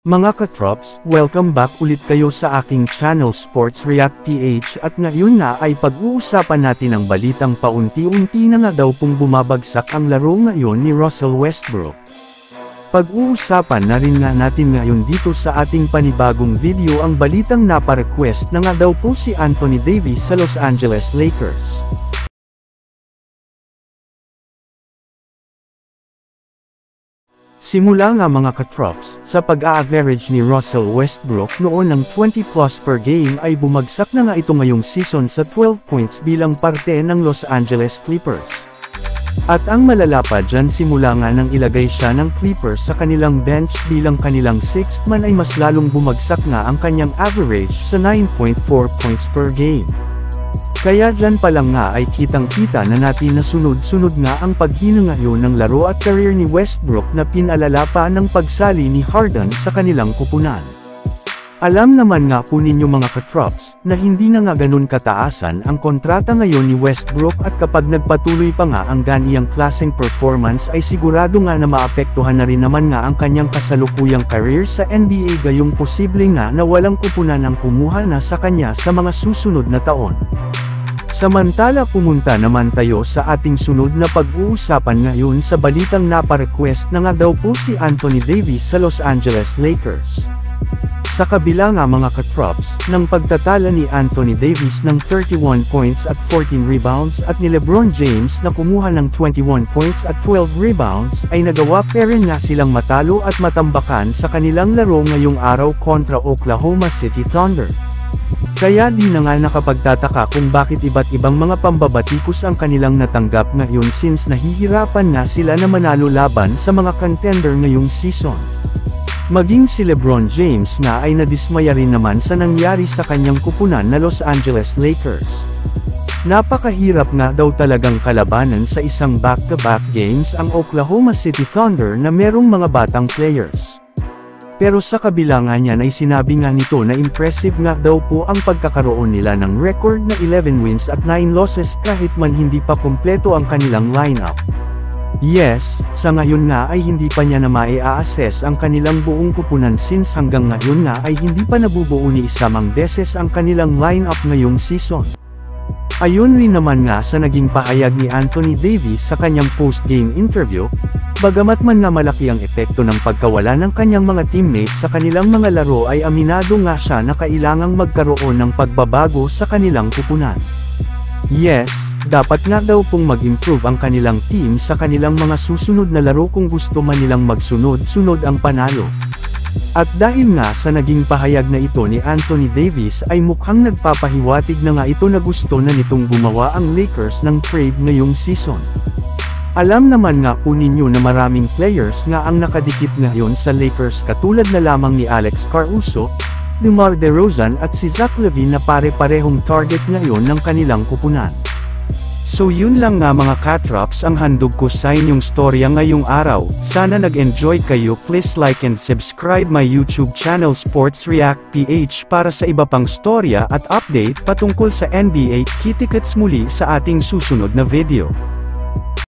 Mga katrops, welcome back ulit kayo sa aking channel Sports React PH at ngayon na ay pag-uusapan natin ang balitang paunti-unti na nga daw pong bumabagsak ang laro ngayon ni Russell Westbrook. Pag-uusapan na rin nga natin ngayon dito sa ating panibagong video ang balitang napa-request na nga daw po si Anthony Davis sa Los Angeles Lakers. Simula nga mga katrops, sa pag-a-average ni Russell Westbrook noon ng 20+ per game ay bumagsak na nga ito ngayong season sa 12 points bilang parte ng Los Angeles Clippers. At ang malala pa dyan simula nga nang ilagay siya ng Clippers sa kanilang bench bilang kanilang 6th man ay mas lalong bumagsak nga ang kanyang average sa 9.4 points per game. Kaya dyan pa lang nga ay kitang-kita na natin na sunod-sunod nga ang paghina ngayon ng laro at career ni Westbrook na pinalala pa ng pagsali ni Harden sa kanilang kupunan. Alam naman nga po ninyo mga katrops, na hindi na nga ganun kataasan ang kontrata ngayon ni Westbrook at kapag nagpatuloy pa nga ang ganiyang klaseng performance ay sigurado nga na maapektuhan na rin naman nga ang kanyang kasalukuyang career sa NBA gayong posible nga na walang kupunan ang kumuha na sa kanya sa mga susunod na taon. Samantala pumunta naman tayo sa ating sunod na pag-uusapan ngayon sa balitang napa-request na nga daw po si Anthony Davis sa Los Angeles Lakers. Sa kabila nga mga katrops, ng pagtatala ni Anthony Davis ng 31 points at 14 rebounds at ni LeBron James na kumuha ng 21 points at 12 rebounds ay nagawa pa rin nga silang matalo at matambakan sa kanilang laro ngayong araw kontra Oklahoma City Thunder. Kaya di na nga nakapagtataka kung bakit iba't ibang mga pambabatikos ang kanilang natanggap ngayon since nahihirapan na sila na manalo laban sa mga contender ngayong season. Maging si LeBron James nga ay nadismaya rin naman sa nangyari sa kanyang kupunan na Los Angeles Lakers. Napakahirap nga daw talagang kalabanan sa isang back-to-back games ang Oklahoma City Thunder na merong mga batang players. Pero sa kabila nga niyan ay sinabi nga nito na impressive nga daw po ang pagkakaroon nila ng record na 11 wins at 9 losses kahit man hindi pa kumpleto ang kanilang lineup. Yes, sa ngayon nga ay hindi pa niya na mai-assess ang kanilang buong kupunan since hanggang ngayon nga ay hindi pa nabubuo ni isamang beses ang kanilang lineup ngayong season. Ayon rin naman nga sa naging pahayag ni Anthony Davis sa kanyang post-game interview, bagamat man nga malaki ang epekto ng pagkawala ng kanyang mga teammates sa kanilang mga laro ay aminado nga siya na kailangang magkaroon ng pagbabago sa kanilang kupunan. Yes, dapat nga daw pong mag-improve ang kanilang team sa kanilang mga susunod na laro kung gusto man nilang magsunod-sunod ang panalo. At dahil nga sa naging pahayag na ito ni Anthony Davis ay mukhang nagpapahiwatig na nga ito na gusto na nitong gumawa ang Lakers ng trade ngayong season. Alam naman nga po ninyo na maraming players nga ang nakadikit ngayon sa Lakers katulad na lamang ni Alex Caruso, DeMar DeRozan at si Zach LaVine na pare-parehong target ngayon ng kanilang kupunan. So yun lang nga mga katrops ang handog ko sa inyong storya ngayong araw. Sana nag-enjoy kayo. Please like and subscribe my YouTube channel Sports React PH para sa iba pang storya at update patungkol sa NBA. Kita-kits muli sa ating susunod na video.